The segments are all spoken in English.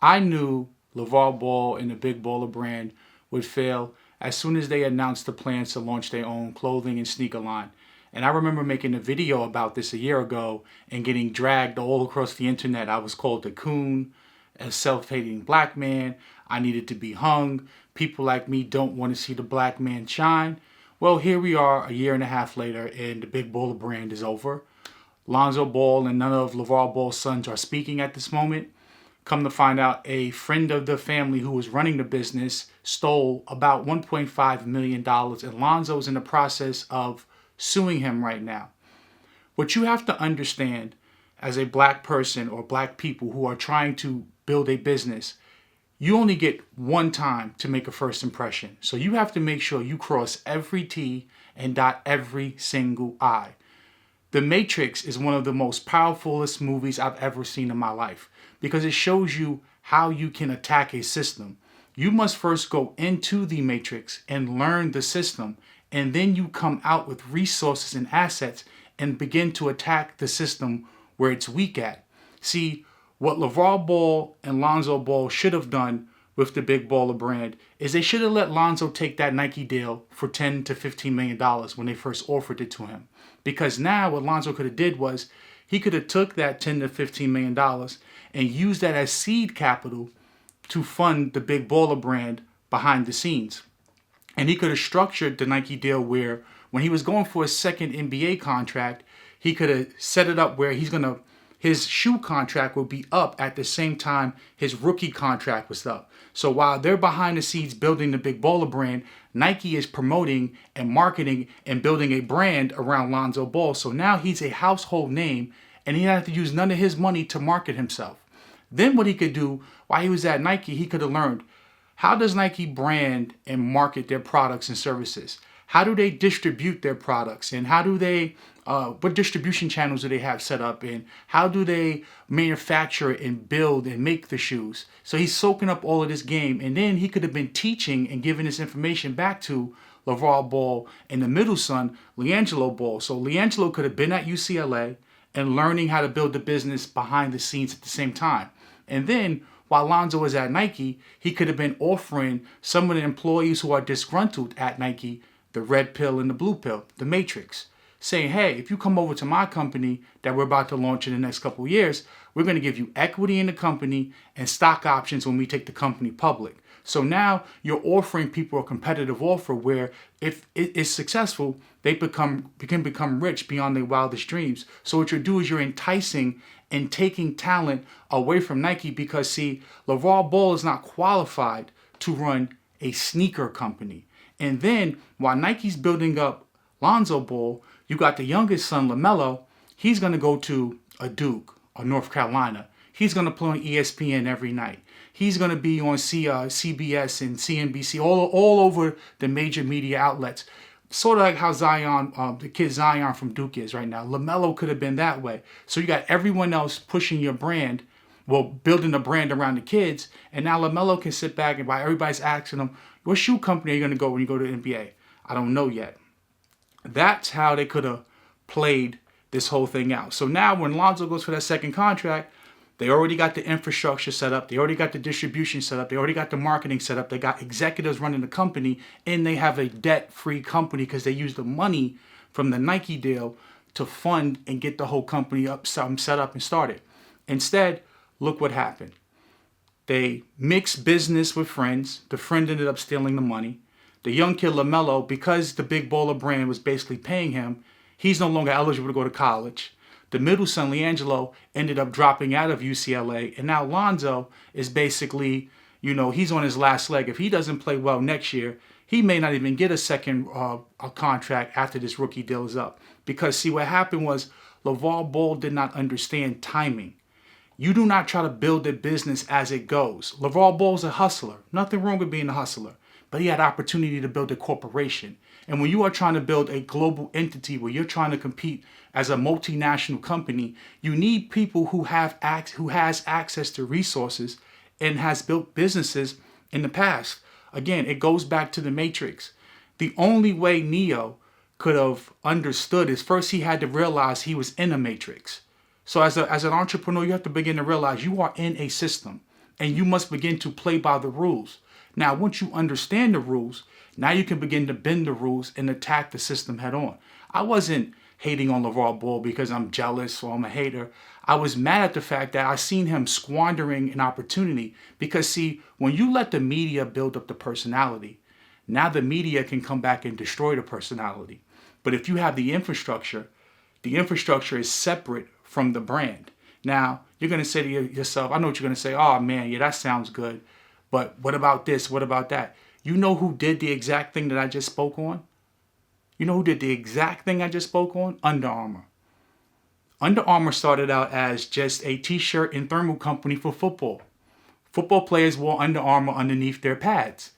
I knew Lavar Ball and the Big Baller brand would fail as soon as they announced the plans to launch their own clothing and sneaker line. And I remember making a video about this a year ago and getting dragged all across the internet. I was called a coon, a self-hating black man. I needed to be hung. People like me don't want to see the black man shine. Well, here we are a year and a half later, and the Big Baller brand is over. Lonzo Ball and none of LeVar Ball's sons are speaking at this moment. Come to find out, a friend of the family who was running the business stole about $1.5 million, and Lonzo's in the process of suing him right now. What you have to understand as a black person or black people who are trying to build a business, you only get one time to make a first impression. So you have to make sure you cross every T and dot every single I. The Matrix is one of the most powerfulest movies I've ever seen in my life because it shows you how you can attack a system. You must first go into the Matrix and learn the system, and then you come out with resources and assets and begin to attack the system where it's weak at. See, what LeVar Ball and Lonzo Ball should have done with the Big Baller brand is they should have let Lonzo take that Nike deal for $10 to $15 million when they first offered it to him. Because now what Lonzo could have did was he could have took that $10 to $15 million and used that as seed capital to fund the Big Baller brand behind the scenes. And he could have structured the Nike deal where when he was going for his second NBA contract, he could have set it up where his shoe contract would be up at the same time his rookie contract was up. So while they're behind the scenes building the Big Baller brand, Nike is promoting and marketing and building a brand around Lonzo Ball. So now he's a household name and he didn't have to use none of his money to market himself. Then what he could do while he was at Nike, he could have learned, how does Nike brand and market their products and services? How do they distribute their products? And how do they, what distribution channels do they have set up? And how do they manufacture and build and make the shoes? So he's soaking up all of this game. And then he could have been teaching and giving this information back to LeVar Ball and the middle son, LiAngelo Ball. So LiAngelo could have been at UCLA and learning how to build the business behind the scenes at the same time. And then while Lonzo was at Nike, he could have been offering some of the employees who are disgruntled at Nike the red pill and the blue pill, the Matrix, saying, hey, if you come over to my company that we're about to launch in the next couple of years, we're going to give you equity in the company and stock options when we take the company public. So now you're offering people a competitive offer where if it is successful, they can become rich beyond their wildest dreams. So what you do is you're enticing and taking talent away from Nike because, see, LeVar Ball is not qualified to run a sneaker company. And then while Nike's building up Lonzo Ball, you got the youngest son, LaMelo. He's going to go to a Duke or North Carolina. He's going to play on ESPN every night. He's going to be on CBS and CNBC, all over the major media outlets. Sort of like how Zion, the kid Zion from Duke is right now. LaMelo could have been that way. So you got everyone else pushing your brand, well, building a brand around the kids. And now LaMelo can sit back and while everybody's asking him, what shoe company are you going to go when you go to the NBA? I don't know yet. That's how they could have played this whole thing out. So now when Lonzo goes for that second contract, they already got the infrastructure set up. They already got the distribution set up. They already got the marketing set up. They got executives running the company, and they have a debt-free company because they use the money from the Nike deal to fund and get the whole company up, set up and started. Instead, look what happened. They mixed business with friends. The friend ended up stealing the money. The young kid LaMelo, because the Big Baller brand was basically paying him, he's no longer eligible to go to college. The middle son, LiAngelo, ended up dropping out of UCLA. And now Lonzo is basically, he's on his last leg. If he doesn't play well next year, he may not even get a second a contract after this rookie deal is up. Because, see, what happened was LeVar Ball did not understand timing. You do not try to build a business as it goes. LeVar Ball's a hustler. Nothing wrong with being a hustler. But he had opportunity to build a corporation. And when you are trying to build a global entity where you're trying to compete as a multinational company, you need people who has access to resources and has built businesses in the past. Again, it goes back to the Matrix. The only way Neo could have understood is first he had to realize he was in a matrix. So as an entrepreneur, you have to begin to realize you are in a system. and you must begin to play by the rules. Now, once you understand the rules, now you can begin to bend the rules and attack the system head on. I wasn't hating on Lavar Ball because I'm jealous or I'm a hater. I was mad at the fact that I seen him squandering an opportunity because, see, when you let the media build up the personality, now the media can come back and destroy the personality. But if you have the infrastructure is separate from the brand. Now, you're going to say to yourself, I know what you're going to say, oh man, yeah, that sounds good. But what about this? What about that? You know who did the exact thing that I just spoke on? You know who did the exact thing I just spoke on? Under Armour. Under Armour started out as just a t-shirt and thermal company for football. Football players wore Under Armour underneath their pads.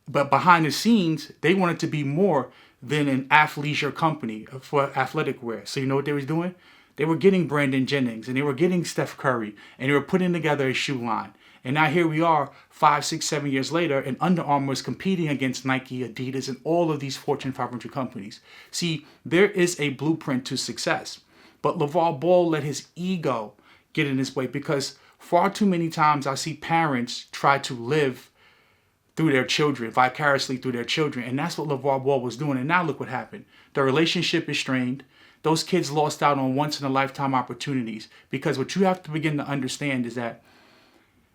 But behind the scenes, they wanted to be more than an athleisure company for athletic wear. So you know what they was doing? They were getting Brandon Jennings and they were getting Steph Curry and they were putting together a shoe line. And now here we are 5, 6, 7 years later, and Under Armour is competing against Nike, Adidas, and all of these Fortune 500 companies. See, there is a blueprint to success. But Lavar Ball let his ego get in his way because far too many times I see parents try to live through their children, vicariously through their children. And that's what Lavar Ball was doing. And now look what happened. The relationship is strained. Those kids lost out on once-in-a-lifetime opportunities because what you have to begin to understand is that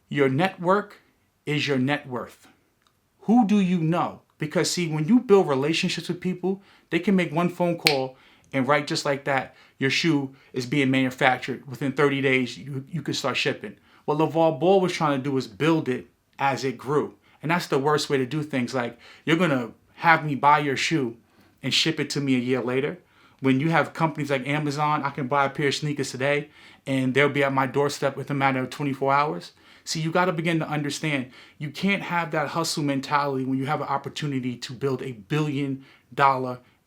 your network is your net worth. Who do you know? Because see, when you build relationships with people, they can make one phone call and right just like that, your shoe is being manufactured. Within 30 days, you could start shipping. What Lavar Ball was trying to do is build it as it grew. And that's the worst way to do things. Like, you're going to have me buy your shoe and ship it to me a year later. When you have companies like Amazon, I can buy a pair of sneakers today and they'll be at my doorstep within a matter of 24 hours. See, you got to begin to understand you can't have that hustle mentality when you have an opportunity to build $1 billion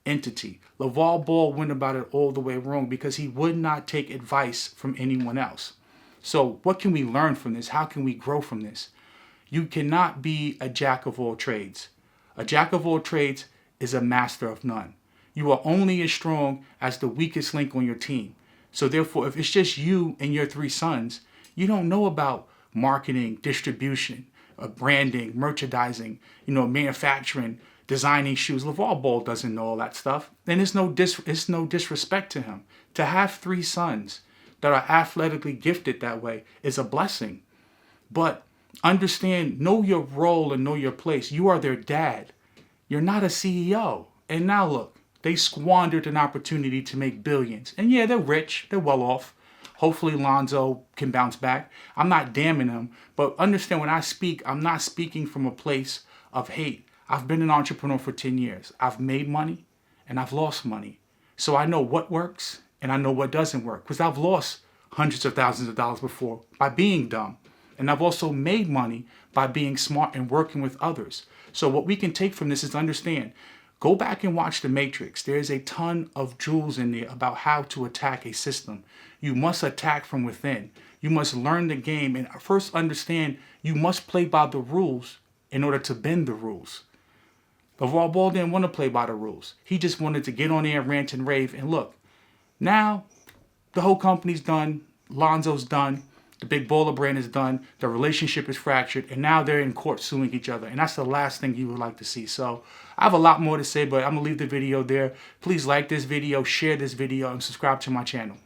entity. Lavar Ball went about it all the way wrong because he would not take advice from anyone else. So what can we learn from this? How can we grow from this? You cannot be a jack of all trades. A jack of all trades is a master of none. You are only as strong as the weakest link on your team. So therefore, if it's just you and your 3 sons, you don't know about marketing, distribution, branding, merchandising, manufacturing, designing shoes. Lavar Ball doesn't know all that stuff. And it's no disrespect to him. To have 3 sons that are athletically gifted that way is a blessing. But understand, know your role and know your place. You are their dad. You're not a CEO. And now look, they squandered an opportunity to make billions. And yeah, they're rich. They're well off. Hopefully Lonzo can bounce back. I'm not damning him, but understand when I speak, I'm not speaking from a place of hate. I've been an entrepreneur for 10 years. I've made money and I've lost money. So I know what works and I know what doesn't work because I've lost hundreds of thousands of dollars before by being dumb. And I've also made money by being smart and working with others. So what we can take from this is understand, go back and watch The Matrix. There's a ton of jewels in there about how to attack a system. You must attack from within. You must learn the game and first understand you must play by the rules in order to bend the rules. Lavar Ball didn't want to play by the rules. He just wanted to get on there and rant and rave. And look, now the whole company's done. Lonzo's done. The big baller brand is done. The relationship is fractured. And now they're in court suing each other. And that's the last thing you would like to see. So I have a lot more to say, but I'm going to leave the video there. Please like this video, share this video, and subscribe to my channel.